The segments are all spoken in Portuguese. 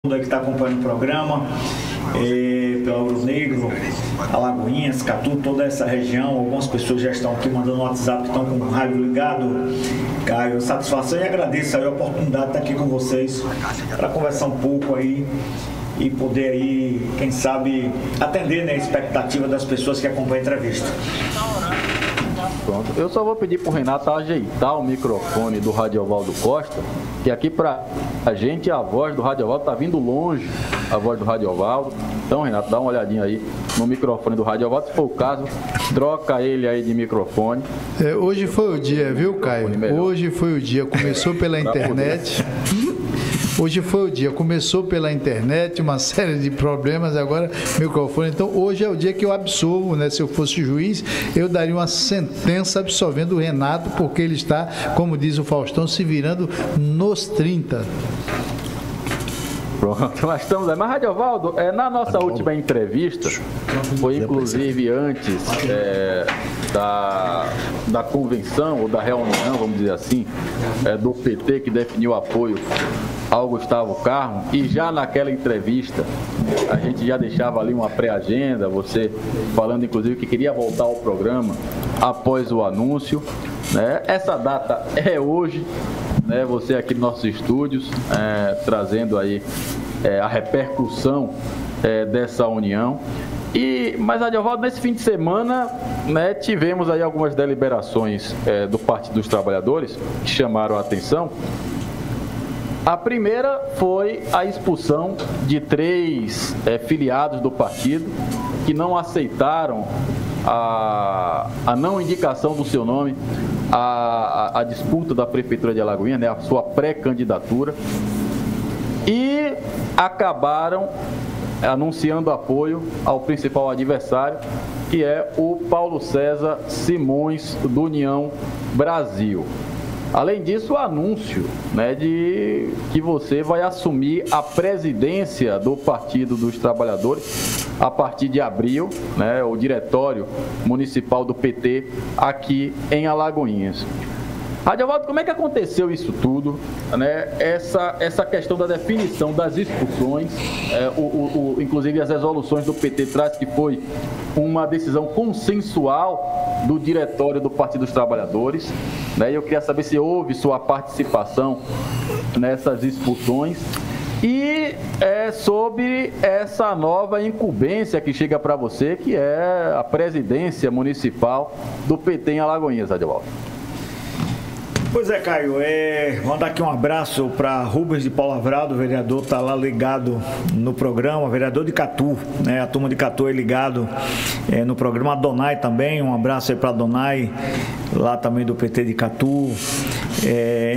mundo aí que está acompanhando o programa, pela Ouro Negro, Alagoinhas, Catu, toda essa região. Algumas pessoas já estão aqui mandando no WhatsApp, que estão com o rádio ligado. Caio, satisfação, e agradeço aí a oportunidade de estar aqui com vocês para conversar um pouco aí e poder aí, quem sabe, atender, né, a expectativa das pessoas que acompanham a entrevista. Pronto. Eu só vou pedir para o Renato ajeitar o microfone do Radiovaldo Costa, que aqui para a gente a voz do Radiovaldo está vindo longe, a voz do Radiovaldo. Então, Renato, dá uma olhadinha aí no microfone do Radiovaldo. Se for o caso, troca ele aí de microfone. Hoje foi o dia, viu, Caio? Hoje foi o dia. Começou pela internet. Hoje foi o dia, começou pela internet, uma série de problemas, agora microfone. Então, hoje é o dia que eu absolvo, né? Se eu fosse juiz, eu daria uma sentença absolvendo o Renato, porque ele está, como diz o Faustão, se virando nos 30. Pronto, nós estamos aí. Mas, Radiovaldo, na nossa última entrevista, foi inclusive antes da convenção, ou da reunião, vamos dizer assim, do PT, que definiu apoio ao Gustavo Carmo, e já naquela entrevista a gente já deixava ali uma pré-agenda, você falando inclusive que queria voltar ao programa após o anúncio, né? Essa data é hoje, né? Você aqui nos nossos estúdios, trazendo aí a repercussão dessa união. Mas, Adiovaldo, nesse fim de semana, né, tivemos aí algumas deliberações do Partido dos Trabalhadores que chamaram a atenção. A primeira foi a expulsão de 3 filiados do partido que não aceitaram a não indicação do seu nome à disputa da Prefeitura de Alagoinhas, né, a sua pré-candidatura, e acabaram anunciando apoio ao principal adversário, que é o Paulo César Simões, do União Brasil. Além disso, o anúncio, né, de que você vai assumir a presidência do Partido dos Trabalhadores a partir de abril, né, o diretório municipal do PT aqui em Alagoinhas. Radiovaldo, como é que aconteceu isso tudo, né? Essa questão da definição das expulsões, inclusive as resoluções do PT traz que foi uma decisão consensual do diretório do Partido dos Trabalhadores, né? Eu queria saber se houve sua participação nessas expulsões e sobre essa nova incumbência que chega para você, que é a presidência municipal do PT em Alagoinhas, Radiovaldo. Pois é, Caio, mandar aqui um abraço para Rubens de Paulo Avrado, o vereador está lá ligado no programa, vereador de Catu, né? A turma de Catu é ligado no programa, a Donai também, um abraço aí para a Donai, lá também do PT de Catu,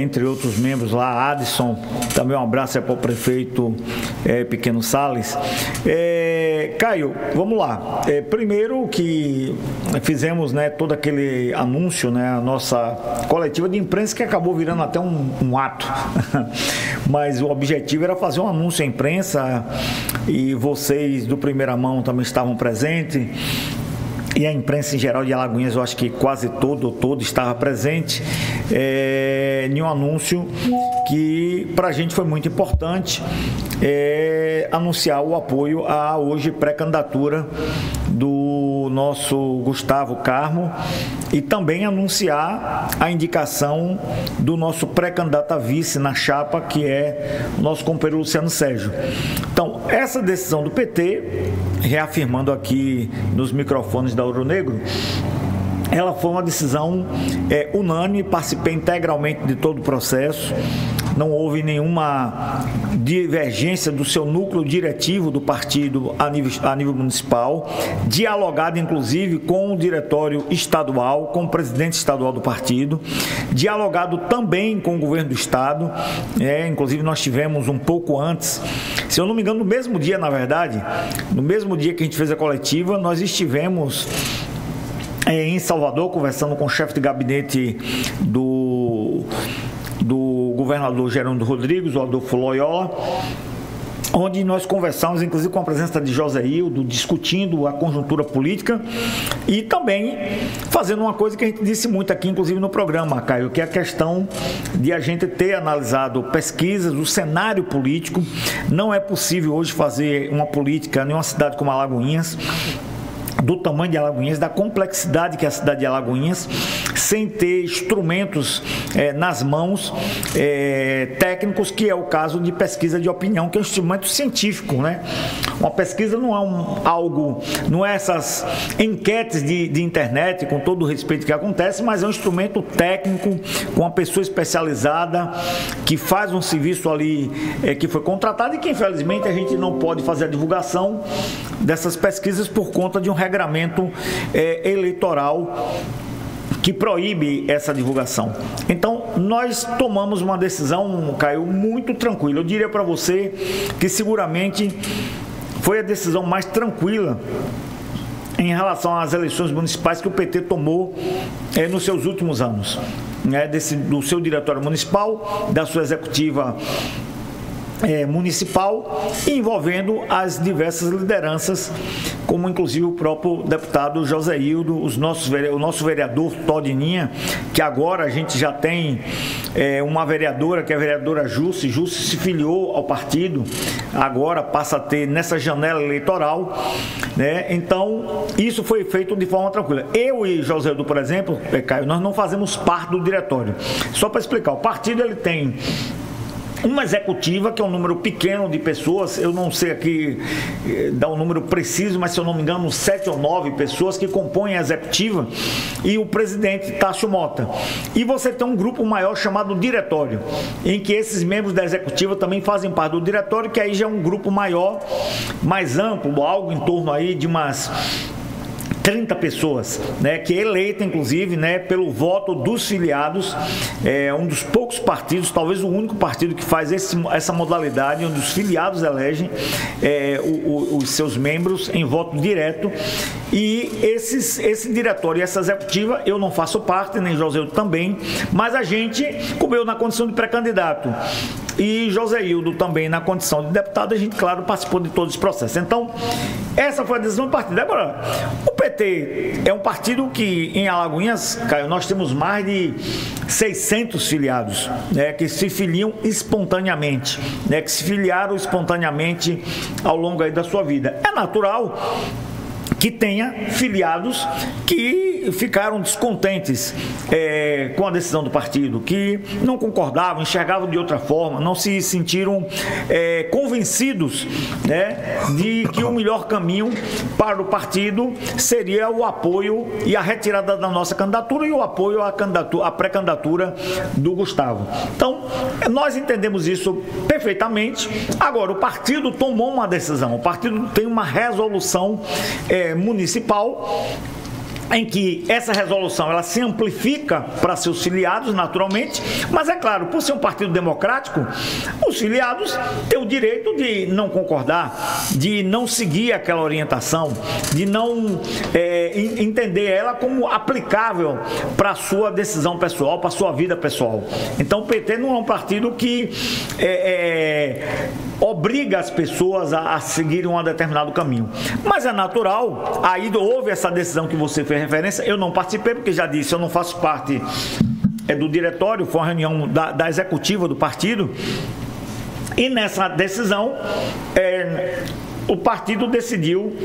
entre outros membros lá, Adson, também um abraço aí para o prefeito Pequeno Salles. Caio, vamos lá. Primeiro que fizemos, né, todo aquele anúncio, né, a nossa coletiva de imprensa, que acabou virando até um ato, mas o objetivo era fazer um anúncio à imprensa, e vocês do Primeira Mão também estavam presentes, e a imprensa em geral de Alagoinhas, eu acho que quase todo estava presente, em um anúncio que para a gente foi muito importante, anunciar o apoio à hoje pré-candidatura do nosso Gustavo Carmo, e também anunciar a indicação do nosso pré-candidato a vice na chapa, que é o nosso companheiro Luciano Sérgio. Então, essa decisão do PT, reafirmando aqui nos microfones da Ouro Negro, ela foi uma decisão unânime, participei integralmente de todo o processo, não houve nenhuma divergência do seu núcleo diretivo do partido a nível municipal, dialogado inclusive com o diretório estadual, com o presidente estadual do partido, dialogado também com o governo do estado, inclusive nós tivemos um pouco antes, se eu não me engano, no mesmo dia, na verdade, no mesmo dia que a gente fez a coletiva, nós estivemos em Salvador, conversando com o chefe de gabinete do governador Gerando Rodrigues, o Adolfo Loyola, onde nós conversamos, inclusive com a presença de Joséildo, discutindo a conjuntura política e também fazendo uma coisa que a gente disse muito aqui, inclusive no programa, Caio, que é a questão de a gente ter analisado pesquisas, o cenário político. Não é possível hoje fazer uma política em uma cidade como Alagoinhas, do tamanho de Alagoinhas, da complexidade que é a cidade de Alagoinhas, sem ter instrumentos nas mãos técnicos, que é o caso de pesquisa de opinião, que é um instrumento científico, né? Uma pesquisa não é não é essas enquetes de internet, com todo o respeito que acontece, mas é um instrumento técnico, com uma pessoa especializada, que faz um serviço ali, que foi contratado e que infelizmente a gente não pode fazer a divulgação dessas pesquisas por conta de um regramento eleitoral que proíbe essa divulgação. Então, nós tomamos uma decisão, Caio, muito tranquila. Eu diria para você que seguramente foi a decisão mais tranquila em relação às eleições municipais que o PT tomou nos seus últimos anos, né? Do seu diretório municipal, da sua executiva municipal, envolvendo as diversas lideranças, como inclusive o próprio deputado Joséildo, o nosso vereador Todininha, que agora a gente já tem uma vereadora, que é a vereadora Jusce. Jusce se filiou ao partido, agora passa a ter nessa janela eleitoral, né? Então, isso foi feito de forma tranquila. Eu e Joséildo, por exemplo, Caio, nós não fazemos parte do diretório. Só para explicar, o partido ele tem uma executiva, que é um número pequeno de pessoas, eu não sei aqui dar um número preciso, mas se eu não me engano, 7 ou 9 pessoas que compõem a executiva, e o presidente Tássio Mota. E você tem um grupo maior chamado diretório, em que esses membros da executiva também fazem parte do diretório, que aí já é um grupo maior, mais amplo, algo em torno aí de umas 30 pessoas, né, que é eleita, inclusive, né, pelo voto dos filiados. É um dos poucos partidos, talvez o único partido que faz essa modalidade, onde os filiados elegem os seus membros em voto direto. E esse diretório e essa executiva, eu não faço parte, nem Joséildo também, mas a gente, como eu na condição de pré-candidato e Joséildo também na condição de deputado, a gente, claro, participou de todo esse processo. Então, essa foi a decisão do partido. Agora, o PT é um partido que, em Alagoinhas, Caio, nós temos mais de 600 filiados, né, que se filiam espontaneamente, né, que se filiaram espontaneamente ao longo aí da sua vida. É natural que tenha filiados que ficaram descontentes com a decisão do partido, que não concordavam, enxergavam de outra forma, não se sentiram convencidos, né, de que o melhor caminho para o partido seria o apoio e a retirada da nossa candidatura e o apoio à pré-candidatura do Gustavo. Então, nós entendemos isso perfeitamente. Agora, o partido tomou uma decisão, o partido tem uma resolução municipal, em que essa resolução ela se amplifica para seus filiados, naturalmente, mas é claro, por ser um partido democrático, os filiados têm o direito de não concordar, de não seguir aquela orientação, de não entender ela como aplicável para a sua decisão pessoal, para a sua vida pessoal. Então o PT não é um partido que obriga as pessoas a seguirem um determinado caminho. Mas é natural, aí houve essa decisão que você fez referência, eu não participei, porque já disse, eu não faço parte do diretório, foi uma reunião da executiva do partido, e nessa decisão o partido decidiu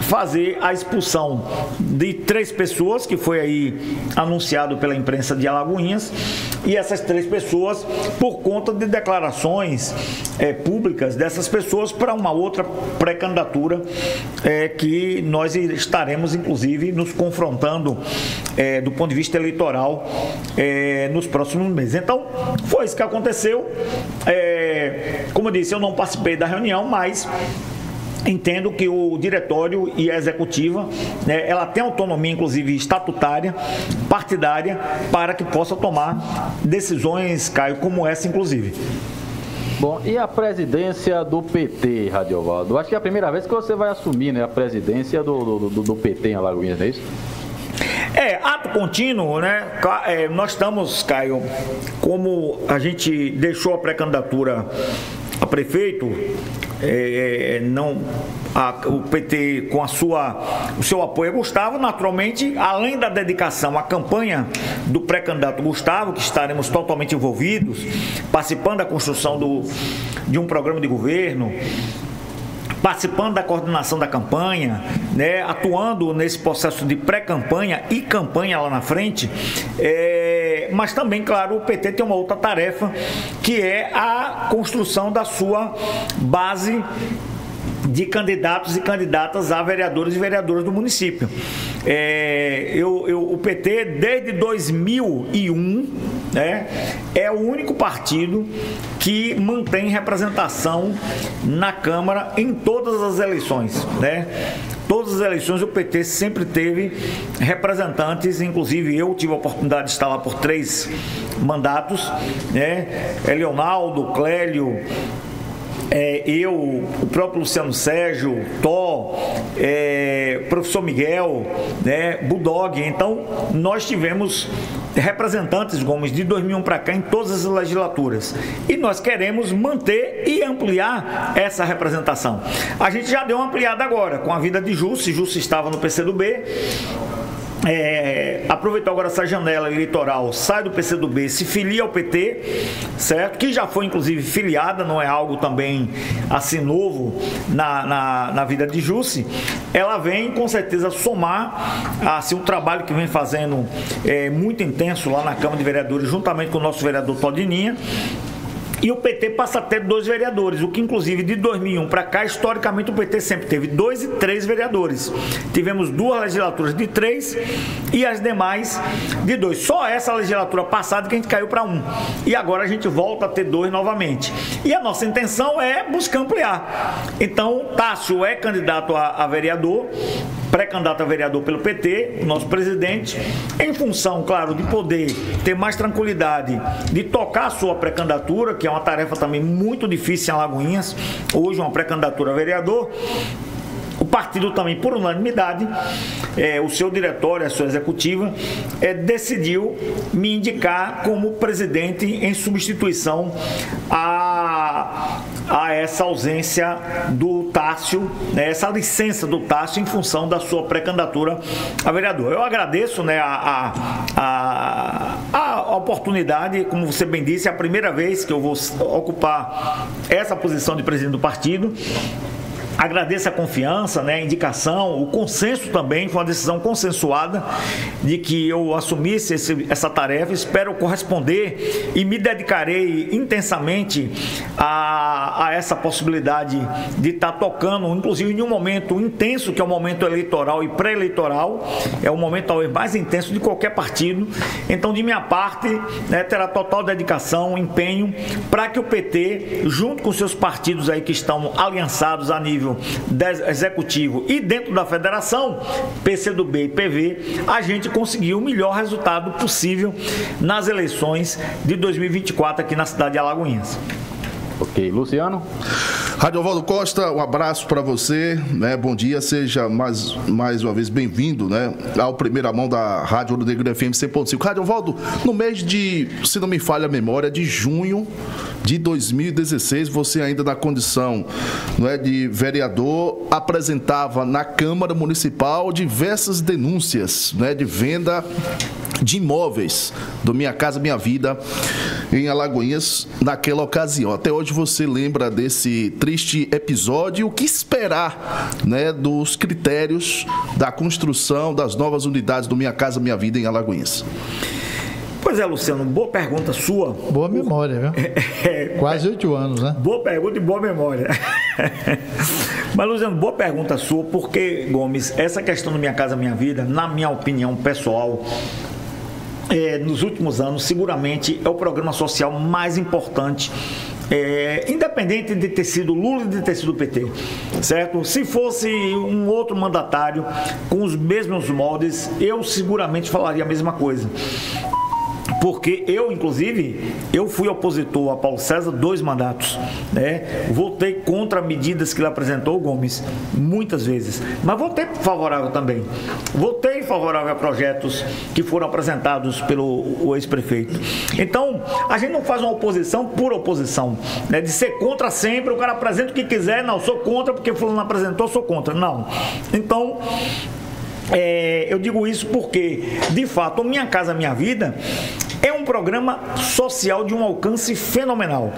fazer a expulsão de 3 pessoas, que foi aí anunciado pela imprensa de Alagoinhas, e essas 3 pessoas, por conta de declarações públicas dessas pessoas para uma outra pré-candidatura que nós estaremos, inclusive, nos confrontando do ponto de vista eleitoral nos próximos meses. Então, foi isso que aconteceu. Como eu disse, eu não participei da reunião, mas entendo que o diretório e a executiva, né, ela tem autonomia, inclusive estatutária, partidária, para que possa tomar decisões, Caio, como essa, inclusive. Bom, e a presidência do PT, Radiovaldo? Acho que é a primeira vez que você vai assumir, né, a presidência do PT em Alagoinhas, não é isso? Ato contínuo, né? Nós estamos, Caio, como a gente deixou a pré-candidatura a prefeito, o PT com o seu apoio a Gustavo, naturalmente, além da dedicação à campanha do pré-candidato Gustavo, que estaremos totalmente envolvidos, participando da construção de um programa de governo, participando da coordenação da campanha, né, atuando nesse processo de pré-campanha e campanha lá na frente, mas também, claro, o PT tem uma outra tarefa, que é a construção da sua base de candidatos e candidatas a vereadores e vereadoras do município. O PT, desde 2001, né, é o único partido que mantém representação na Câmara em todas as eleições, né? Todas as eleições o PT sempre teve representantes, inclusive eu tive a oportunidade de estar lá por 3 mandatos, né? Leonardo, Clélio, o próprio Luciano Sérgio, Tó, professor Miguel, né, Bulldog. Então, nós tivemos representantes, Gomes, de 2001 para cá em todas as legislaturas. E nós queremos manter e ampliar essa representação. A gente já deu uma ampliada agora, com a vinda de Jussi. Jussi estava no PCdoB. Aproveitou agora essa janela eleitoral, sai do PCdoB, se filia ao PT, certo? Que já foi inclusive filiada, não é algo também assim novo na vida de Jussi. Ela vem com certeza somar assim, um trabalho que vem fazendo muito intenso lá na Câmara de Vereadores, juntamente com o nosso vereador Todininha. E o PT passa a ter 2 vereadores, o que inclusive de 2001 para cá, historicamente o PT sempre teve 2 e 3 vereadores. Tivemos 2 legislaturas de 3 e as demais de 2. Só essa legislatura passada que a gente caiu para 1. E agora a gente volta a ter 2 novamente. E a nossa intenção é buscar ampliar. Então, Tássio é candidato a vereador, pré-candidato a vereador pelo PT, o nosso presidente, em função, claro, de poder ter mais tranquilidade de tocar a sua pré-candidatura, que é uma tarefa também muito difícil em Alagoinhas, hoje uma pré-candidatura a vereador. O partido também, por unanimidade, o seu diretório, a sua executiva, decidiu me indicar como presidente em substituição a essa ausência do Tássio, né, essa licença do Tássio em função da sua pré-candidatura a vereador. Eu agradeço, né, a oportunidade, como você bem disse, é a primeira vez que eu vou ocupar essa posição de presidente do partido. Agradeço a confiança, né, a indicação, o consenso também, foi uma decisão consensuada de que eu assumisse essa tarefa. Espero corresponder e me dedicarei intensamente a essa possibilidade de estar tocando, inclusive em um momento intenso, que é o momento eleitoral e pré-eleitoral, é o momento talvez mais intenso de qualquer partido. Então, de minha parte, né, terá total dedicação, empenho para que o PT, junto com seus partidos aí que estão aliançados a nível executivo e dentro da federação, PCdoB e PV, a gente conseguiu o melhor resultado possível nas eleições de 2024 aqui na cidade de Alagoinhas. Ok, Luciano? Radiovaldo Costa, um abraço para você, né? Bom dia, seja mais uma vez bem-vindo, né, ao Primeira Mão da Rádio Ouro Negro FM 100.5. Radiovaldo, no mês de, se não me falha a memória, de junho de 2016, você ainda na condição, não é, de vereador, apresentava na Câmara Municipal diversas denúncias, né, de venda de imóveis do Minha Casa Minha Vida em Alagoinhas naquela ocasião. Até hoje você lembra desse triste episódio. O que esperar, né, dos critérios da construção das novas unidades do Minha Casa Minha Vida em Alagoinhas? Pois é, Luciano, boa pergunta sua. Boa memória, viu? Quase 8 anos, né? Boa pergunta e boa memória. Mas, Luciano, boa pergunta sua, porque, Gomes, essa questão do Minha Casa Minha Vida, na minha opinião pessoal, nos últimos anos, seguramente é o programa social mais importante, independente de ter sido Lula e de ter sido PT, certo? Se fosse um outro mandatário com os mesmos moldes, eu seguramente falaria a mesma coisa. porque eu, inclusive, eu fui opositor a Paulo César 2 mandatos, né? Votei contra medidas que ele apresentou, Gomes, muitas vezes, mas votei favorável também. Votei favorável a projetos que foram apresentados pelo ex-prefeito. Então, a gente não faz uma oposição por oposição, né? De ser contra sempre, o cara apresenta o que quiser, não, sou contra porque fulano apresentou, sou contra. Não. Então, eu digo isso porque, de fato, o Minha Casa Minha Vida é um programa social de um alcance fenomenal.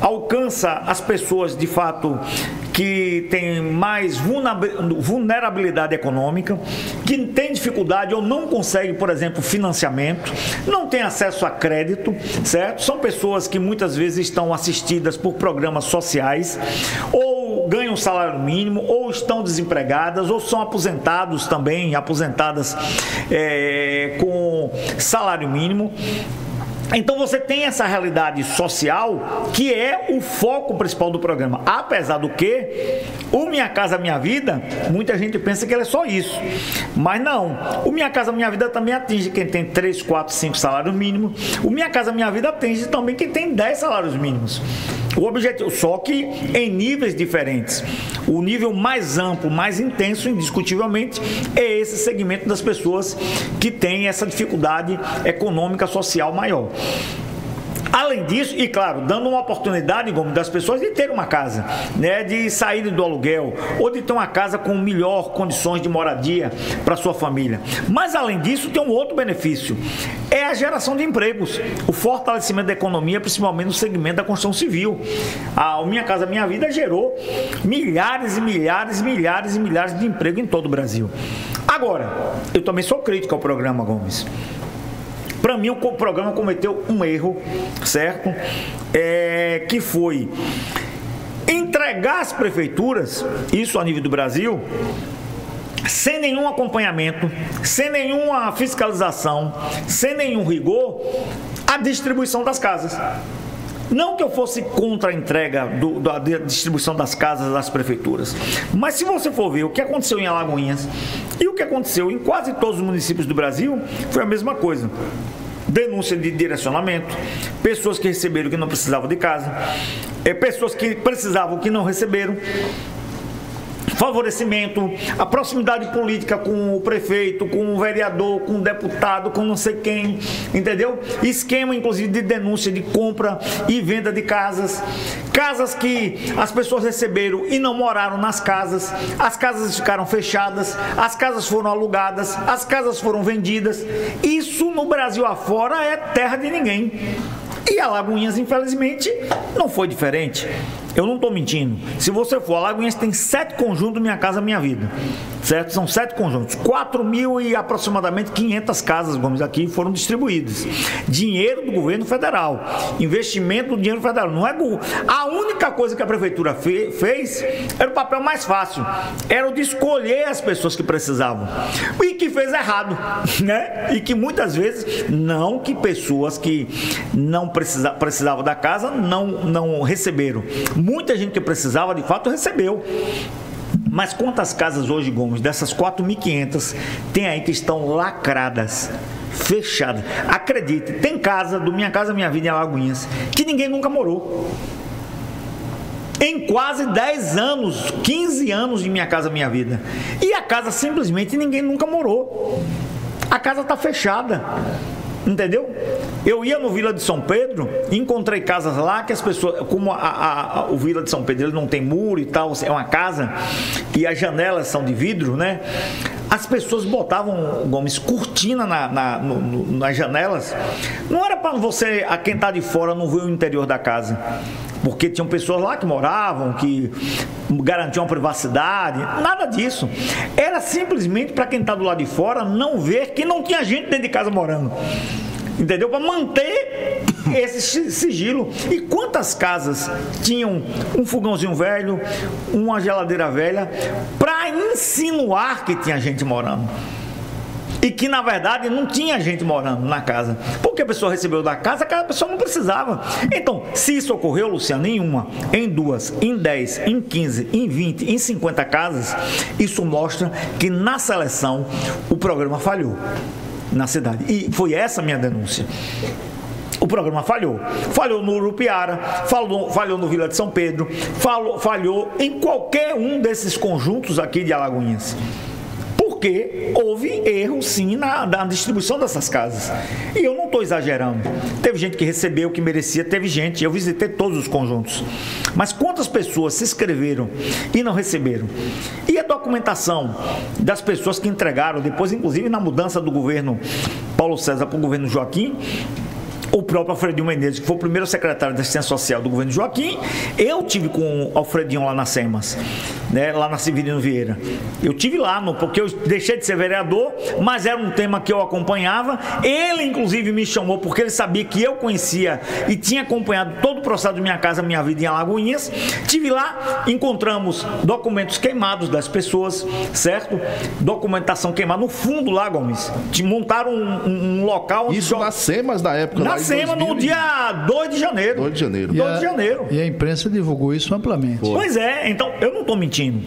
Alcança as pessoas, de fato, que têm mais vulnerabilidade econômica, que têm dificuldade ou não conseguem, por exemplo, financiamento, não têm acesso a crédito, certo? São pessoas que muitas vezes estão assistidas por programas sociais, ou ganham salário mínimo, ou estão desempregadas, ou são aposentados também, aposentadas com salário mínimo. Então você tem essa realidade social que é o foco principal do programa. Apesar do que o Minha Casa Minha Vida, muita gente pensa que ele é só isso. Mas não, o Minha Casa Minha Vida também atinge quem tem 3, 4, 5 salários mínimos. O Minha Casa Minha Vida atinge também quem tem 10 salários mínimos. O objetivo, só que em níveis diferentes. O nível mais amplo, mais intenso, indiscutivelmente, é esse segmento das pessoas que têm essa dificuldade econômica, social maior. Além disso, e claro, dando uma oportunidade, Gomes, das pessoas de ter uma casa, né, de sair do aluguel, ou de ter uma casa com melhor condições de moradia para sua família. Mas além disso, tem um outro benefício, é a geração de empregos, o fortalecimento da economia, principalmente no segmento da construção civil. O Minha Casa Minha Vida gerou milhares e milhares e milhares e milhares de empregos em todo o Brasil. Agora, eu também sou crítico ao programa, Gomes. Para mim, o programa cometeu um erro, certo? Que foi entregar às prefeituras, isso a nível do Brasil, sem nenhum acompanhamento, sem nenhuma fiscalização, sem nenhum rigor, a distribuição das casas. Não que eu fosse contra a entrega da distribuição das casas das prefeituras, mas se você for ver o que aconteceu em Alagoinhas e o que aconteceu em quase todos os municípios do Brasil, foi a mesma coisa. Denúncia de direcionamento, pessoas que receberam que não precisavam de casa, pessoas que precisavam que não receberam, favorecimento, a proximidade política com o prefeito, com o vereador, com o deputado, com não sei quem, entendeu? Esquema, inclusive, de denúncia de compra e venda de casas, casas que as pessoas receberam e não moraram nas casas, as casas ficaram fechadas, as casas foram alugadas, as casas foram vendidas. Isso no Brasil afora é terra de ninguém. E Alagoinhas, infelizmente, não foi diferente. Eu não estou mentindo. Se você for, Alagoinhas tem 7 conjuntos Minha Casa Minha Vida, certo? São 7 conjuntos. 4.000 e aproximadamente 500 casas, Gomes, aqui foram distribuídas. Dinheiro do governo federal. Investimento do dinheiro federal. Não é Google. A única coisa que a prefeitura fez era o papel mais fácil. Era o de escolher as pessoas que precisavam. E que fez errado, né? E que muitas vezes, não que pessoas que não precisavam da casa não receberam. Muita gente que precisava, de fato, recebeu. Mas quantas casas hoje, Gomes, dessas 4.500, tem aí que estão lacradas, fechadas? Acredite, tem casa do Minha Casa Minha Vida em Alagoinhas que ninguém nunca morou. Em quase 10 anos, 15 anos de Minha Casa Minha Vida. E a casa simplesmente ninguém nunca morou. A casa está fechada. Entendeu? Eu ia no Vila de São Pedro e encontrei casas lá que as pessoas, como o Vila de São Pedro ele não tem muro e tal, é uma casa e as janelas são de vidro, né? As pessoas botavam, Gomes, cortina nas janelas. Não era para você, quem está de fora, não ver o interior da casa. Porque tinham pessoas lá que moravam, que garantiam privacidade, nada disso. Era simplesmente para quem está do lado de fora não ver que não tinha gente dentro de casa morando. Entendeu? Para manter esse sigilo. E quantas casas tinham um fogãozinho velho, uma geladeira velha, para insinuar que tinha gente morando? E que, na verdade, não tinha gente morando na casa. Porque a pessoa recebeu da casa, aquela pessoa não precisava. Então, se isso ocorreu, Luciano, em 1, em 2, em 10, em 15, em 20, em 50 casas, isso mostra que na seleção o programa falhou. na cidade. E foi essa a minha denúncia. O programa falhou. Falhou no Urupiara, falhou no Vila de São Pedro, falhou em qualquer um desses conjuntos aqui de Alagoinhas. Porque houve erro, sim, na distribuição dessas casas. E eu não estou exagerando. Teve gente que recebeu o que merecia, teve gente. Eu visitei todos os conjuntos. Mas quantas pessoas se inscreveram e não receberam? E a documentação das pessoas que entregaram, depois, inclusive, na mudança do governo Paulo César para o governo Joaquim, o próprio Alfredinho Menezes, que foi o primeiro secretário de Assistência Social do governo Joaquim, eu tive com o Alfredinho lá na SEMAS, né, lá na Severino Vieira. Eu tive lá, porque eu deixei de ser vereador, mas era um tema que eu acompanhava. Ele, inclusive, me chamou porque ele sabia que eu conhecia e tinha acompanhado todo o processo de Minha Casa Minha Vida em Alagoinhas. Tive lá, encontramos documentos queimados das pessoas, certo? Documentação queimada no fundo lá, Gomes. Montaram um local... Isso nas SEMAS da época, na SEMA, no dia 2 de janeiro. 2 de janeiro. 2 de janeiro. E a imprensa divulgou isso amplamente. Pois é, então eu não estou mentindo.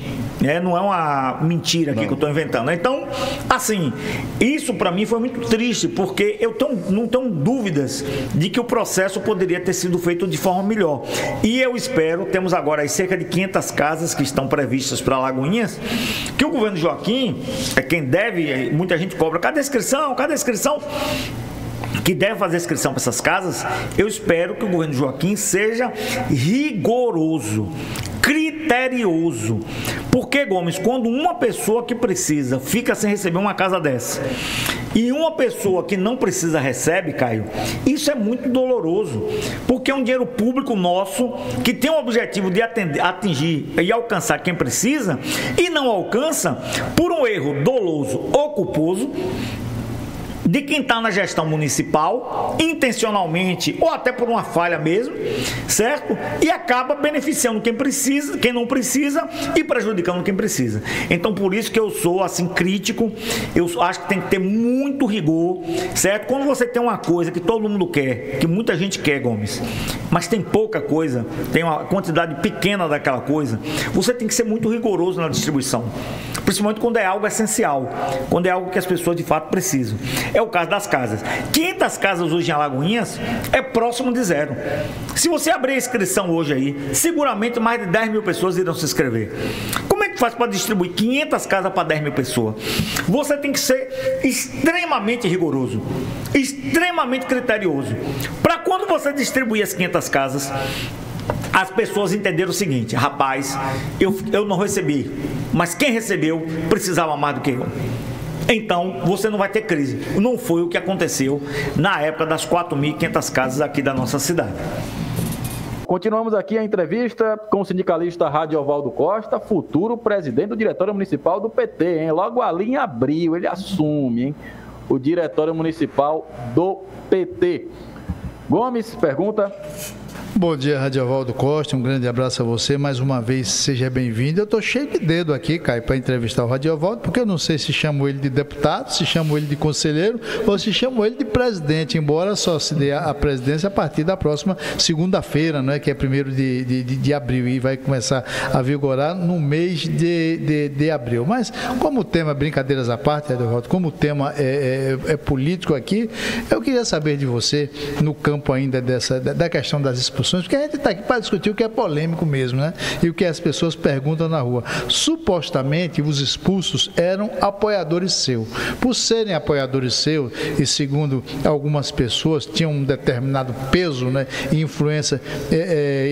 Não é uma mentira aqui que eu estou inventando. Então, assim, isso para mim foi muito triste, porque eu não tenho dúvidas de que o processo poderia ter sido feito de forma melhor. E eu espero, temos agora aí cerca de 500 casas que estão previstas para Alagoinhas, que o governo Joaquim é quem deve, muita gente cobra, cadê a inscrição? Cadê a inscrição? Que deve fazer inscrição para essas casas. Eu espero que o governo Joaquim seja rigoroso, criterioso. Porque, Gomes, quando uma pessoa que precisa fica sem receber uma casa dessa e uma pessoa que não precisa recebe, Caio, isso é muito doloroso, porque é um dinheiro público nosso que tem o objetivo de atingir e alcançar quem precisa e não alcança por um erro doloso ou culposo de quem está na gestão municipal, intencionalmente ou até por uma falha mesmo, certo? E acaba beneficiando quem precisa, quem não precisa e prejudicando quem precisa. Então, por isso que eu sou assim crítico, eu acho que tem que ter muito rigor, certo? Quando você tem uma coisa que todo mundo quer, que muita gente quer, Gomes, mas tem pouca coisa, tem uma quantidade pequena daquela coisa, você tem que ser muito rigoroso na distribuição, principalmente quando é algo essencial, quando é algo que as pessoas de fato precisam. É o caso das casas. 500 casas hoje em Alagoinhas é próximo de zero. Se você abrir a inscrição hoje aí, seguramente mais de 10 mil pessoas irão se inscrever. Como é que faz para distribuir 500 casas para 10 mil pessoas? Você tem que ser extremamente rigoroso, extremamente criterioso, para quando você distribuir as 500 casas, as pessoas entenderam o seguinte: rapaz, eu não recebi, mas quem recebeu precisava mais do que eu. Então, você não vai ter crise. Não foi o que aconteceu na época das 4.500 casas aqui da nossa cidade. Continuamos aqui a entrevista com o sindicalista Radiovaldo Costa, futuro presidente do Diretório Municipal do PT, hein? Logo ali em abril ele assume, hein? O Diretório Municipal do PT. Gomes, pergunta. Bom dia, Radiovaldo Costa, um grande abraço a você, mais uma vez seja bem-vindo. Eu estou cheio de dedo aqui, Caio, para entrevistar o Radiovaldo, porque eu não sei se chamo ele de deputado, se chamo ele de conselheiro ou se chamo ele de presidente, embora só se dê a presidência a partir da próxima segunda-feira, não é, que é 1º de abril e vai começar a vigorar no mês de abril. Mas como o tema, brincadeiras à parte, Radiovaldo, como o tema é político aqui, eu queria saber de você, no campo ainda da questão das expulsões, porque a gente está aqui para discutir o que é polêmico mesmo, né? E o que as pessoas perguntam na rua. Supostamente, os expulsos eram apoiadores seus. Por serem apoiadores seus, e segundo algumas pessoas, tinham um determinado peso, né, e influência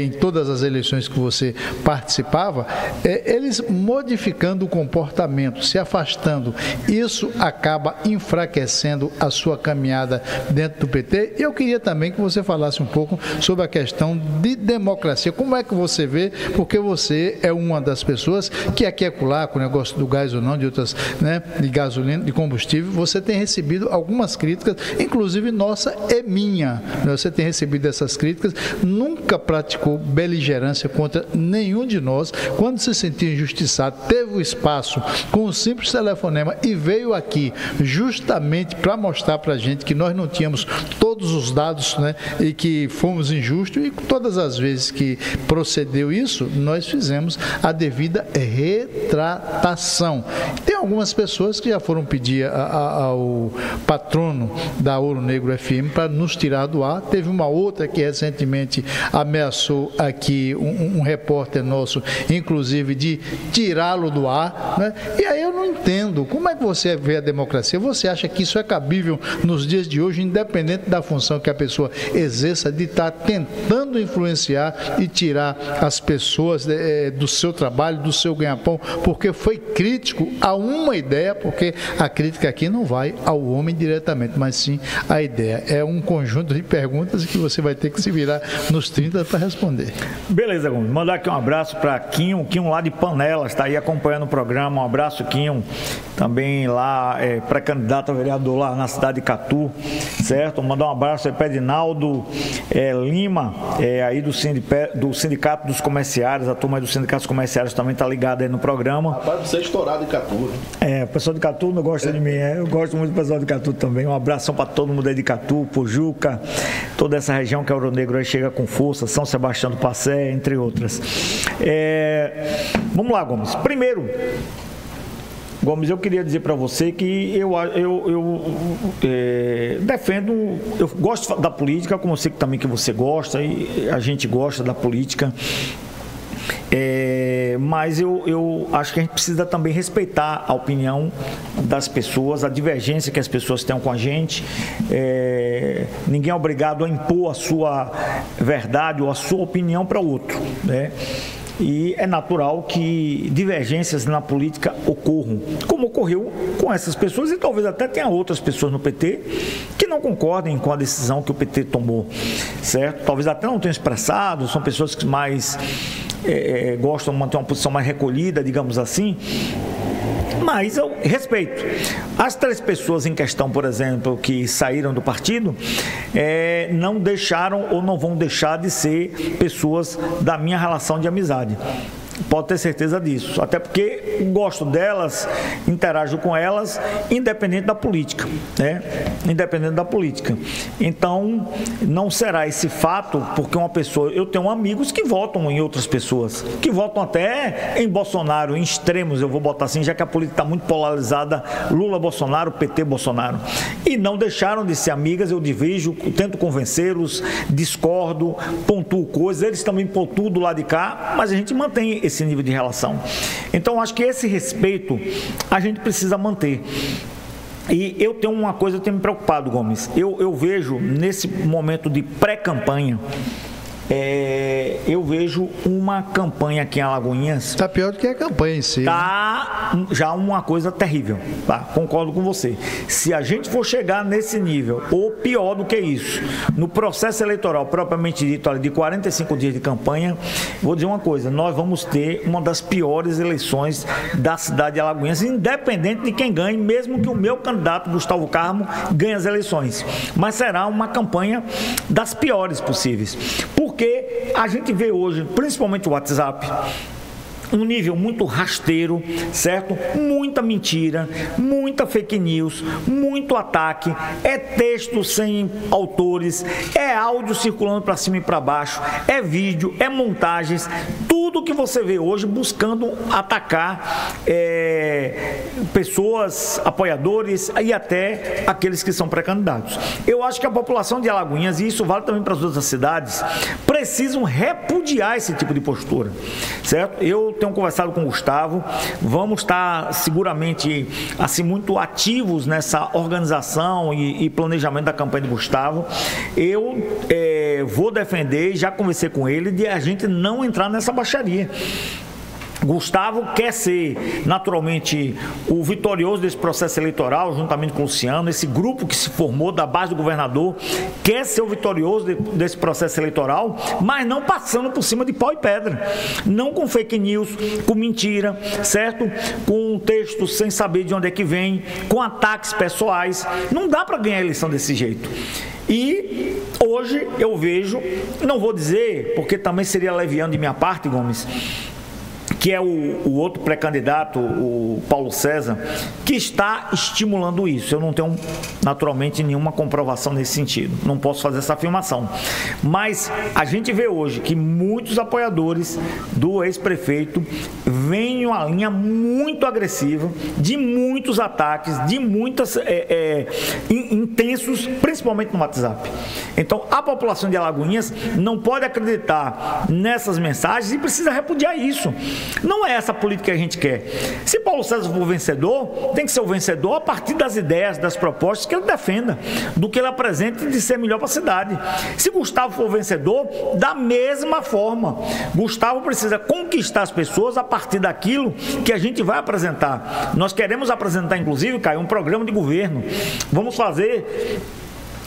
em todas as eleições que você participava, eles modificando o comportamento, se afastando. Isso acaba enfraquecendo a sua caminhada dentro do PT. E eu queria também que você falasse um pouco sobre a questão de democracia. Como é que você vê? Porque você é uma das pessoas que aqui é acolá, com o negócio do gás ou não, de outras, né, de gasolina, de combustível, você tem recebido algumas críticas, inclusive nossa e minha. Você tem recebido essas críticas, nunca praticou beligerância contra nenhum de nós. Quando se sentiu injustiçado, teve o espaço com um simples telefonema e veio aqui justamente para mostrar para a gente que nós não tínhamos todos os dados, né, e que fomos injustos. e todas as vezes que procedeu isso, nós fizemos a devida retratação. Tem algumas pessoas que já foram pedir ao patrono da Ouro Negro FM para nos tirar do ar. Teve uma outra que recentemente ameaçou aqui um repórter nosso, inclusive, de tirá-lo do ar, né? E aí eu não entendo, como é que você vê a democracia? Você acha que isso é cabível nos dias de hoje, independente da função que a pessoa exerça, de estar tentando influenciar e tirar as pessoas do seu trabalho, do seu ganha-pão, porque foi crítico a uma ideia, porque a crítica aqui não vai ao homem diretamente, mas sim à ideia. É um conjunto de perguntas que você vai ter que se virar nos 30 para responder. Beleza, Gomes. Mandar aqui um abraço para Quinho lá de Panelas, está aí acompanhando o programa. Um abraço, Quinho, também lá, pré-candidato a vereador lá na cidade de Catu, certo? Mandar um abraço para Edinaldo Lima, aí do Sindicato dos Comerciários, a turma dos Sindicatos Comerciários também está ligada aí no programa. Rapaz, você é estourado em Catu. O pessoal de Catu não gosta de mim, eu gosto muito do pessoal de Catu também. Um abração para todo mundo aí de Catu, Pujuca, toda essa região que é Ouro Negro aí chega com força, São Sebastião do Passé, entre outras. Vamos lá, Gomes. Primeiro, Gomes, eu queria dizer para você que eu defendo, eu gosto da política, como eu sei que também que você gosta, e a gente gosta da política. Mas eu acho que a gente precisa também respeitar a opinião das pessoas, a divergência que as pessoas têm com a gente. Ninguém é obrigado a impor a sua verdade ou a sua opinião para o outro, né? E é natural que divergências na política ocorram, como ocorreu com essas pessoas, e talvez até tenha outras pessoas no PT que não concordem com a decisão que o PT tomou, certo? Talvez até não tenham expressado, são pessoas que mais gostam de manter uma posição mais recolhida, digamos assim. Mas eu respeito. As 3 pessoas em questão, por exemplo, que saíram do partido, não deixaram ou não vão deixar de ser pessoas da minha relação de amizade. Pode ter certeza disso, até porque gosto delas, interajo com elas, independente da política, né? Independente da política. Então, não será esse fato, porque uma pessoa... Eu tenho amigos que votam em outras pessoas, que votam até em Bolsonaro, em extremos, eu vou botar assim, já que a política está muito polarizada, Lula-Bolsonaro, PT-Bolsonaro. E não deixaram de ser amigas, eu divido, tento convencê-los, discordo, pontuo coisas, eles também pontuam do lado de cá, mas a gente mantém esse nível de relação. Então, acho que esse respeito a gente precisa manter. E eu tenho uma coisa que tem me preocupado, Gomes. Eu vejo, nesse momento de pré-campanha, eu vejo uma campanha aqui em Alagoinhas... Está pior do que a campanha em si. Está já uma coisa terrível, tá? Concordo com você. Se a gente for chegar nesse nível, ou pior do que isso, no processo eleitoral propriamente dito, de 45 dias de campanha, vou dizer uma coisa, nós vamos ter uma das piores eleições da cidade de Alagoinhas, independente de quem ganhe, mesmo que o meu candidato, Gustavo Carmo, ganhe as eleições. Mas será uma campanha das piores possíveis. Porque a gente vê hoje, principalmente o WhatsApp, um nível muito rasteiro, certo? Muita mentira, muita fake news, muito ataque, é texto sem autores, é áudio circulando para cima e para baixo, é vídeo, é montagens, tudo que você vê hoje buscando atacar pessoas, apoiadores e até aqueles que são pré-candidatos. Eu acho que a população de Alagoinhas, e isso vale também para as outras cidades, precisam repudiar esse tipo de postura, certo? Eu tenho conversado com o Gustavo, vamos estar seguramente assim muito ativos nessa organização e planejamento da campanha de Gustavo. Eu vou defender, já conversei com ele, de a gente não entrar nessa baixaria. Gustavo quer ser, naturalmente, o vitorioso desse processo eleitoral, juntamente com o Luciano, esse grupo que se formou da base do governador, quer ser o vitorioso desse processo eleitoral, mas não passando por cima de pau e pedra, não com fake news, com mentira, certo? Com textos sem saber de onde é que vem, com ataques pessoais. Não dá para ganhar a eleição desse jeito. E hoje eu vejo, não vou dizer, porque também seria leviano de minha parte, Gomes, que é o outro pré-candidato, o Paulo César, que está estimulando isso. Eu não tenho, naturalmente, nenhuma comprovação nesse sentido. Não posso fazer essa afirmação. Mas a gente vê hoje que muitos apoiadores do ex-prefeito vêm em uma linha muito agressiva, de muitos ataques, de muitas intensos, principalmente no WhatsApp. Então, a população de Alagoinhas não pode acreditar nessas mensagens e precisa repudiar isso. Não é essa política que a gente quer. Se Paulo César for vencedor, tem que ser o vencedor a partir das ideias, das propostas que ele defenda, do que ele apresente de ser melhor para a cidade. Se Gustavo for vencedor, da mesma forma. Gustavo precisa conquistar as pessoas a partir daquilo que a gente vai apresentar. Nós queremos apresentar, inclusive, Caio, um programa de governo. Vamos fazer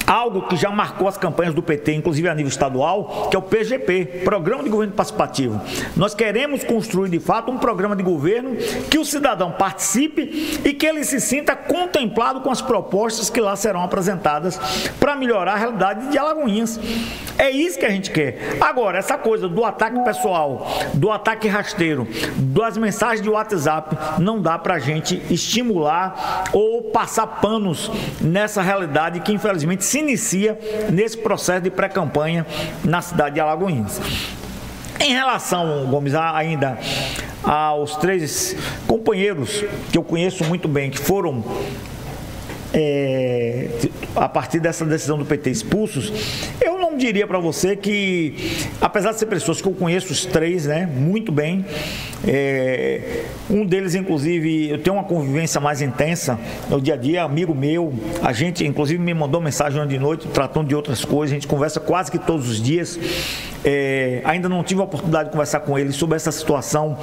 algo que já marcou as campanhas do PT, inclusive a nível estadual, que é o PGP, Programa de Governo Participativo. Nós queremos construir, de fato, um programa de governo que o cidadão participe e que ele se sinta contemplado com as propostas que lá serão apresentadas para melhorar a realidade de Alagoinhas. É isso que a gente quer. Agora, essa coisa do ataque pessoal, do ataque rasteiro, das mensagens de WhatsApp, não dá para a gente estimular ou passar panos nessa realidade que, infelizmente, se inicia nesse processo de pré-campanha na cidade de Alagoinhas. Em relação, Gomes, ainda aos 3 companheiros que eu conheço muito bem, que foram a partir dessa decisão do PT expulsos, eu não diria para você que, apesar de ser pessoas que eu conheço os 3, né, muito bem, um deles, inclusive, eu tenho uma convivência mais intensa no dia a dia, amigo meu, a gente, inclusive, me mandou mensagem ontem de noite, tratando de outras coisas, a gente conversa quase que todos os dias. Ainda não tive a oportunidade de conversar com ele sobre essa situação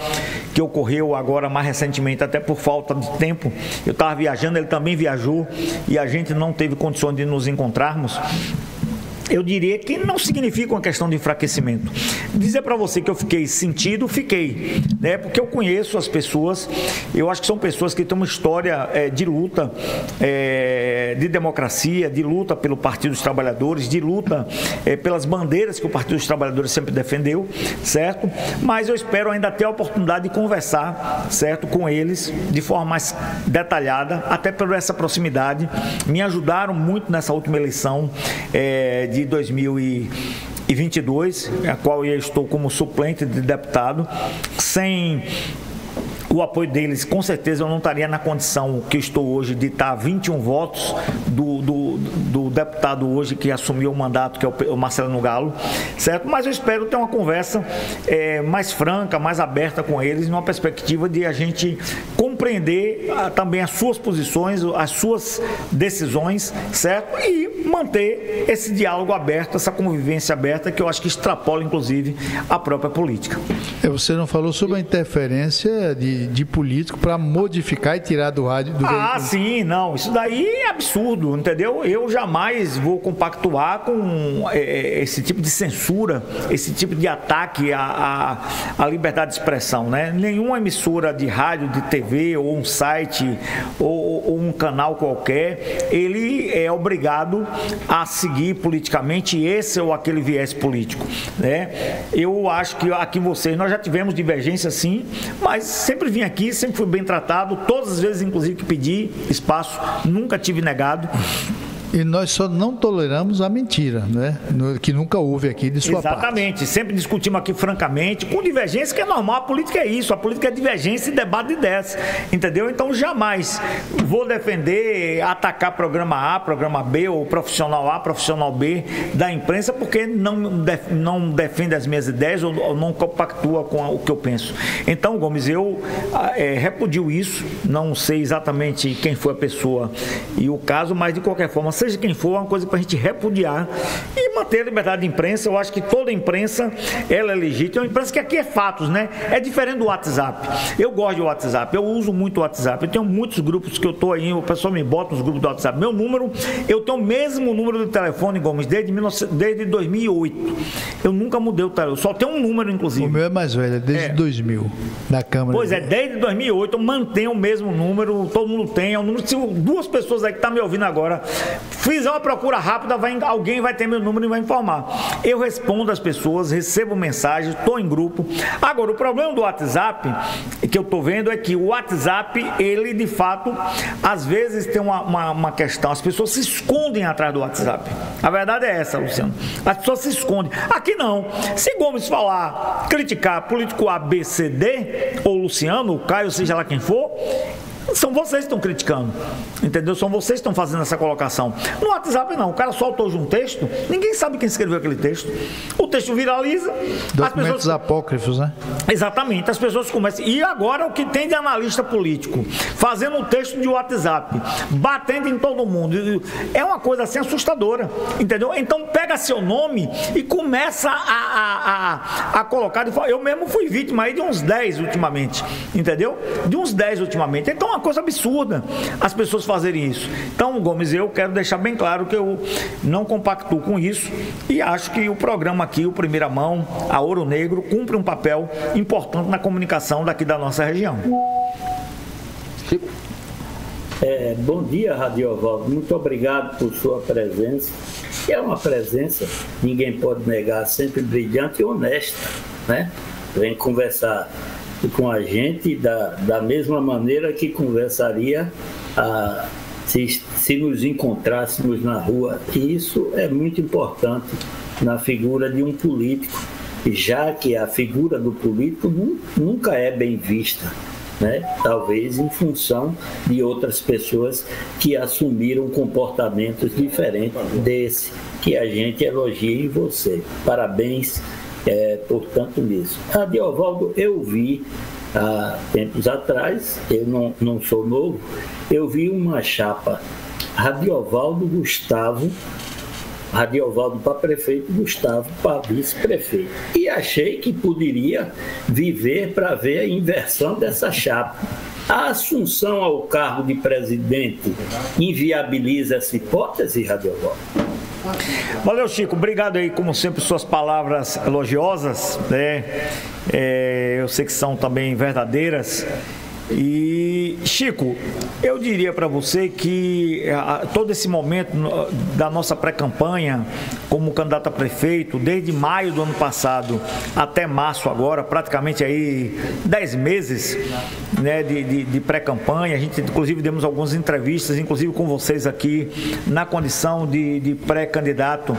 que ocorreu agora mais recentemente, até por falta de tempo. Eu estava viajando, ele também viajou e a gente não teve condições de nos encontrarmos. Eu diria que não significa uma questão de enfraquecimento. Dizer para você que eu fiquei sentido, fiquei, né? Porque eu conheço as pessoas, eu acho que são pessoas que têm uma história de luta, de democracia, de luta pelo Partido dos Trabalhadores, de luta pelas bandeiras que o Partido dos Trabalhadores sempre defendeu, certo? Mas eu espero ainda ter a oportunidade de conversar, certo, com eles de forma mais detalhada, até por essa proximidade. Me ajudaram muito nessa última eleição de 2022, a qual eu estou como suplente de deputado. Sem o apoio deles, com certeza eu não estaria na condição que eu estou hoje de estar 21 votos do deputado hoje que assumiu o mandato, que é o Marcelino Galo, certo? Mas eu espero ter uma conversa mais franca, mais aberta com eles, numa perspectiva de a gente compreender também as suas posições, as suas decisões, certo? E manter esse diálogo aberto, essa convivência aberta, que eu acho que extrapola, inclusive, a própria política. Você não falou sobre a interferência de político para modificar e tirar do rádio do veículo. Sim, não, isso daí é absurdo, entendeu? Eu jamais vou compactuar com esse tipo de censura, esse tipo de ataque à liberdade de expressão, né? Nenhuma emissora de rádio, de TV, ou um site, ou um canal qualquer, ele é obrigado a seguir politicamente esse ou aquele viés político, né? Eu acho que aqui nós já tivemos divergência, sim, mas sempre vim aqui, sempre fui bem tratado, todas as vezes, inclusive, que pedi espaço, nunca tive negado. E nós só não toleramos a mentira, né? Que nunca houve aqui de sua parte. Exatamente, sempre discutimos aqui francamente, com divergência, que é normal, a política é isso, a política é divergência e debate de ideias, entendeu? Então jamais vou defender, atacar programa A, programa B, ou profissional A, profissional B da imprensa, porque não defende as minhas ideias ou não compactua com o que eu penso. Então, Gomes, eu repudio isso, não sei exatamente quem foi a pessoa e o caso, mas de qualquer forma, seja quem for, é uma coisa para a gente repudiar e manter a liberdade de imprensa. Eu acho que toda imprensa, ela é legítima. Uma imprensa que aqui é fatos, né? É diferente do WhatsApp. Eu gosto do WhatsApp, eu uso muito o WhatsApp. Eu tenho muitos grupos que eu estou aí, o pessoal me bota nos grupos do WhatsApp. Meu número, eu tenho o mesmo número de telefone, Gomes, desde 2008. Eu nunca mudei o telefone, eu só tenho um número, inclusive. O meu é mais velho, desde 2000, da Câmara. Pois é, desde 2008 eu mantenho o mesmo número, todo mundo tem. É um número, se duas pessoas aí que estão me ouvindo agora fizer uma procura rápida, alguém vai ter meu número e vai informar. Eu respondo às pessoas, recebo mensagens, estou em grupo. Agora, o problema do WhatsApp que eu estou vendo é que o WhatsApp, ele de fato, às vezes tem uma questão, as pessoas se escondem atrás do WhatsApp. A verdade é essa, Luciano. As pessoas se escondem. Aqui não. Se Gomes falar, criticar político A, B, C, D, ou Luciano, ou Caio, seja lá quem for, são vocês que estão criticando, entendeu? São vocês que estão fazendo essa colocação. No WhatsApp não, o cara soltou hoje um texto, ninguém sabe quem escreveu aquele texto. O texto viraliza. Documentos apócrifos, né? Exatamente, as pessoas começam. E agora o que tem de analista político fazendo um texto de WhatsApp, batendo em todo mundo, é uma coisa assim assustadora, entendeu? Então pega seu nome e começa a colocar. Eu mesmo fui vítima aí de uns 10 ultimamente, entendeu? De uns 10 ultimamente. Então é uma coisa absurda as pessoas fazerem isso. Então, Gomes, eu quero deixar bem claro que eu não compactuo com isso e acho que o programa aqui, o Primeira Mão, a Ouro Negro, cumpre um papel importante na comunicação daqui da nossa região. Bom dia, Radiovaldo. Muito obrigado por sua presença. É uma presença, ninguém pode negar, sempre brilhante e honesta, né? Vem conversar com a gente da mesma maneira que conversaria se nos encontrássemos na rua. E isso é muito importante na figura de um político, já que a figura do político nunca é bem vista, né? Talvez em função de outras pessoas que assumiram comportamentos diferentes desse que a gente elogia em você. Parabéns, portanto, nisso. Radiovaldo, eu vi há tempos atrás, eu não sou novo, eu vi uma chapa Radiovaldo para prefeito, Gustavo para vice-prefeito. E achei que poderia viver para ver a inversão dessa chapa. A assunção ao cargo de presidente inviabiliza essa hipótese, Radiovaldo? Valeu, Chico, obrigado aí, como sempre, suas palavras elogiosas, né? Eu sei que são também verdadeiras. E, Chico, eu diria para você que todo esse momento da nossa pré-campanha como candidato a prefeito, desde maio do ano passado até março agora, praticamente aí 10 meses, né, de pré-campanha, a gente inclusive demos algumas entrevistas, inclusive com vocês aqui, na condição de pré-candidato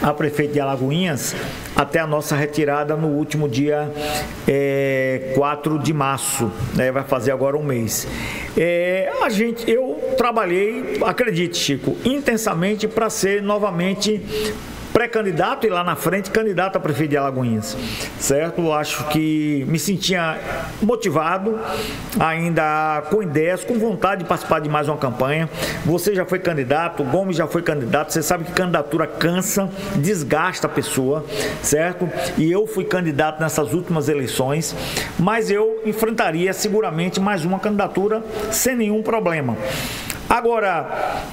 a prefeito de Alagoinhas, até a nossa retirada no último dia 4 de março, né? Vai fazer agora um mês. Eu trabalhei, acredite, Chico, intensamente para ser novamente pré-candidato e lá na frente candidato a prefeito de Alagoinhas, certo? Acho que me sentia motivado, ainda com ideias, com vontade de participar de mais uma campanha. Você já foi candidato, o Gomes já foi candidato, você sabe que candidatura cansa, desgasta a pessoa, certo? E eu fui candidato nessas últimas eleições, mas eu enfrentaria seguramente mais uma candidatura sem nenhum problema. Agora,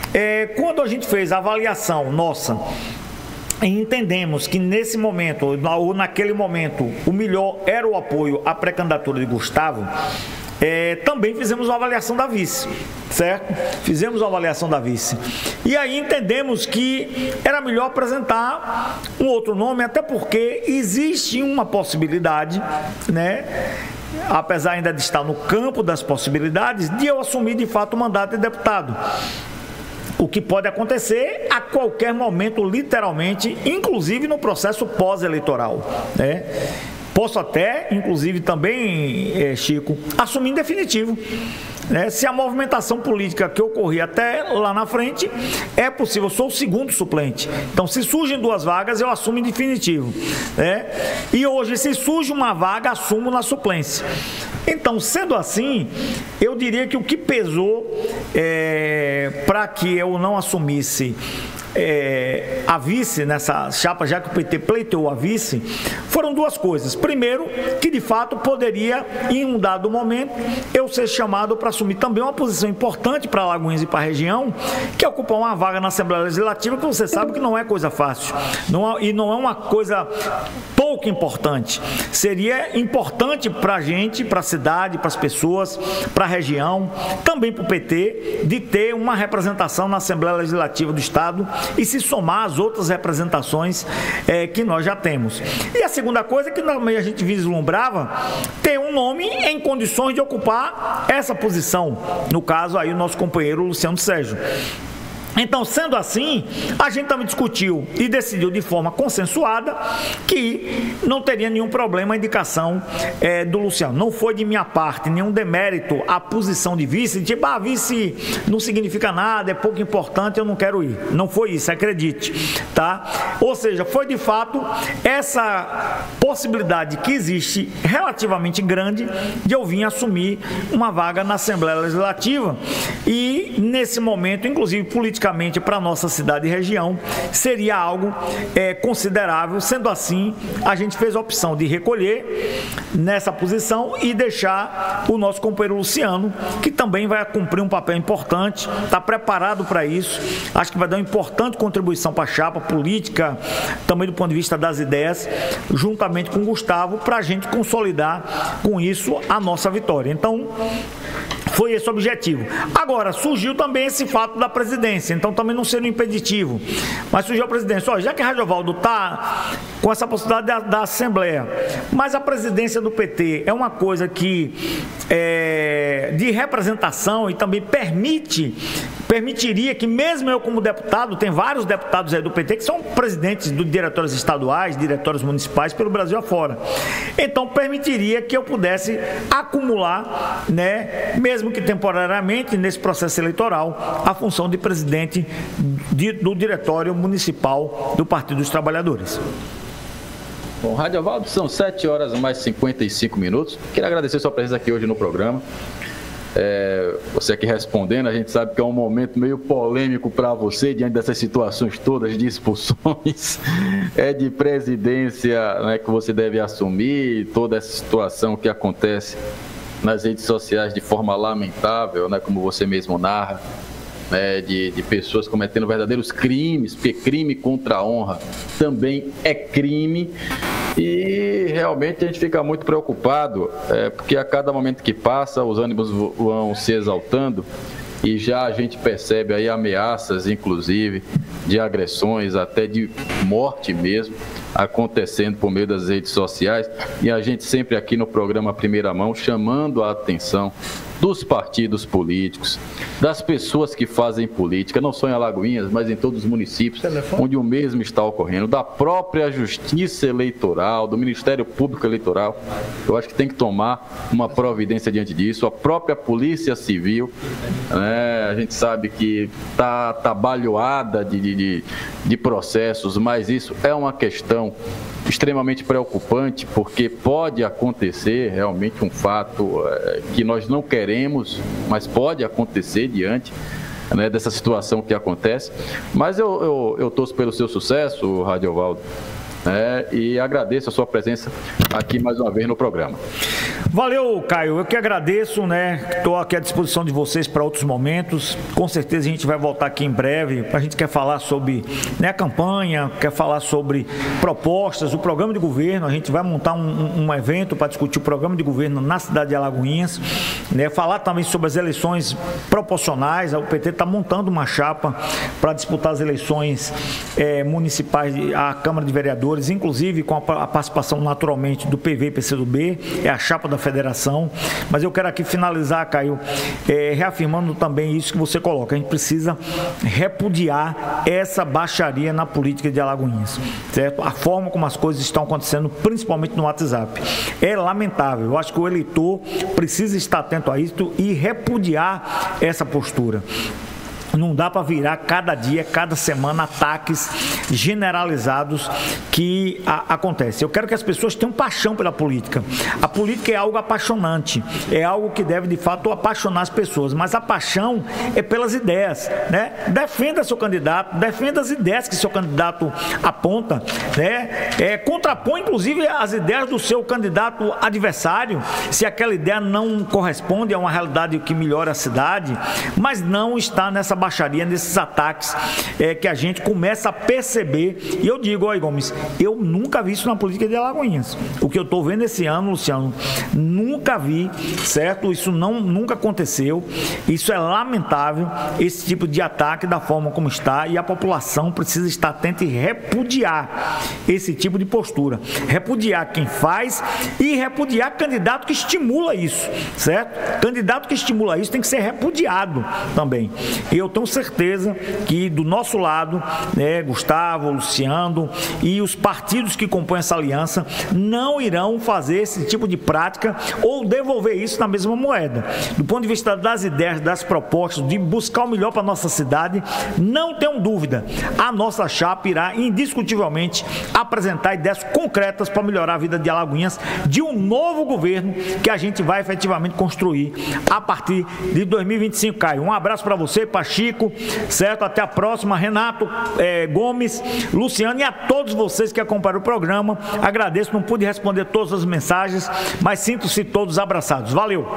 quando a gente fez a avaliação nossa, entendemos que nesse momento, ou naquele momento, o melhor era o apoio à pré-candidatura de Gustavo, também fizemos uma avaliação da vice, certo? Fizemos uma avaliação da vice. E aí entendemos que era melhor apresentar um outro nome, até porque existe uma possibilidade, né? Apesar ainda de estar no campo das possibilidades, de eu assumir de fato o mandato de deputado. O que pode acontecer a qualquer momento, literalmente, inclusive no processo pós-eleitoral, né? Posso até, inclusive também, Chico, assumir em definitivo, né? Se a movimentação política que ocorria até lá na frente é possível, eu sou o segundo suplente. Então, se surgem 2 vagas, eu assumo em definitivo, né? E hoje, se surge uma vaga, assumo na suplência. Então, sendo assim, eu diria que o que pesou para que eu não assumisse a vice nessa chapa, já que o PT pleiteou a vice, foram duas coisas. Primeiro, que de fato poderia, em um dado momento, eu ser chamado para assumir também uma posição importante para Alagoinhas e para a região, que é ocupar uma vaga na Assembleia Legislativa, que você sabe que não é coisa fácil, e não é uma coisa pouco importante. Seria importante para a gente, para a cidade, para as pessoas, para a região, também para o PT, de ter uma representação na Assembleia Legislativa do Estado e se somar às outras representações que nós já temos. E a segunda coisa é que também a gente vislumbrava ter um nome em condições de ocupar essa posição, no caso aí o nosso companheiro Luciano Sérgio. Então, sendo assim, a gente também discutiu e decidiu de forma consensuada que não teria nenhum problema a indicação do Luciano. Não foi de minha parte nenhum demérito a posição de vice, tipo, vice não significa nada, é pouco importante, eu não quero ir. Não foi isso, acredite, tá? Ou seja, foi de fato essa possibilidade que existe relativamente grande de eu vir assumir uma vaga na Assembleia Legislativa e, nesse momento, inclusive politicamente, para a nossa cidade e região, seria algo considerável. Sendo assim, a gente fez a opção de recolher nessa posição e deixar o nosso companheiro Luciano, que também vai cumprir um papel importante, está preparado para isso, acho que vai dar uma importante contribuição para a chapa política, também do ponto de vista das ideias, juntamente com o Gustavo, para a gente consolidar com isso a nossa vitória. Então, foi esse o objetivo. Agora, surgiu também esse fato da presidência, então também não seria um impeditivo. Mas surgiu a presidência. Já que a Rádio Ovaldo está com essa possibilidade da Assembleia, mas a presidência do PT é uma coisa que de representação e também permitiria que mesmo eu como deputado, tem vários deputados aí do PT que são presidentes de diretórios estaduais, diretórios municipais pelo Brasil afora. Então permitiria que eu pudesse acumular, mesmo que temporariamente, nesse processo eleitoral, a função de presidente do Diretório Municipal do Partido dos Trabalhadores. Bom, Rádio Ovaldo, são 7 horas mais 55 minutos. Queria agradecer sua presença aqui hoje no programa. Você aqui respondendo, a gente sabe que é um momento meio polêmico para você, diante dessas situações todas de expulsões, de presidência, que você deve assumir, toda essa situação que acontece nas redes sociais de forma lamentável, como você mesmo narra, de pessoas cometendo verdadeiros crimes, porque crime contra a honra também é crime, e realmente a gente fica muito preocupado, porque a cada momento que passa os ânimos vão se exaltando e já a gente percebe aí ameaças, inclusive, de agressões, até de morte mesmo, acontecendo por meio das redes sociais, e a gente sempre aqui no programa Primeira Mão chamando a atenção dos partidos políticos, das pessoas que fazem política, não só em Alagoinhas, mas em todos os municípios onde o mesmo está ocorrendo, da própria Justiça Eleitoral, do Ministério Público Eleitoral. Eu acho que tem que tomar uma providência diante disso, a própria Polícia Civil, a gente sabe que está atabalhoada de processos, mas isso é uma questão extremamente preocupante, porque pode acontecer realmente um fato que nós não queremos, mas pode acontecer diante dessa situação que acontece. Mas eu torço pelo seu sucesso, Rádio Ovaldo, e agradeço a sua presença aqui mais uma vez no programa. Valeu, Caio, eu que agradeço, estou aqui à disposição de vocês para outros momentos, com certeza a gente vai voltar aqui em breve, a gente quer falar sobre a campanha, quer falar sobre propostas, o programa de governo, a gente vai montar um evento para discutir o programa de governo na cidade de Alagoinhas, falar também sobre as eleições proporcionais, o PT está montando uma chapa para disputar as eleições municipais, à Câmara de Vereadores, inclusive com a participação naturalmente do PV e PCdoB, é a chapa da federação, mas eu quero aqui finalizar, Caio, reafirmando também isso que você coloca, a gente precisa repudiar essa baixaria na política de Alagoinhas, certo? A forma como as coisas estão acontecendo, principalmente no WhatsApp, é lamentável. Eu acho que o eleitor precisa estar atento a isso e repudiar essa postura. Não dá para virar cada dia, cada semana, ataques generalizados que acontecem. Eu quero que as pessoas tenham paixão pela política. A política é algo apaixonante, é algo que deve, de fato, apaixonar as pessoas. Mas a paixão é pelas ideias, né? Defenda seu candidato, defenda as ideias que seu candidato aponta, né? Contrapõe, inclusive, as ideias do seu candidato adversário, se aquela ideia não corresponde a uma realidade que melhora a cidade, mas não está nessa baixaria, nesses ataques que a gente começa a perceber. E eu digo, olha, Gomes, eu nunca vi isso na política de Alagoinhas. O que eu estou vendo esse ano, Luciano, nunca vi, certo? Isso nunca aconteceu. Isso é lamentável, esse tipo de ataque da forma como está, e a população precisa estar atenta e repudiar esse tipo de postura. Repudiar quem faz e repudiar candidato que estimula isso, certo? Candidato que estimula isso tem que ser repudiado também. Eu tenho certeza que do nosso lado, Gustavo, Luciano e os partidos que compõem essa aliança não irão fazer esse tipo de prática ou devolver isso na mesma moeda. Do ponto de vista das ideias, das propostas, de buscar o melhor para a nossa cidade, não tenham dúvida, a nossa chapa irá indiscutivelmente apresentar ideias concretas para melhorar a vida de Alagoinhas, de um novo governo que a gente vai efetivamente construir a partir de 2025, Caio. Um abraço para você, Chico, certo? Até a próxima. Renato, Gomes, Luciano e a todos vocês que acompanham o programa. Agradeço, não pude responder todas as mensagens, mas sinto-se todos abraçados. Valeu!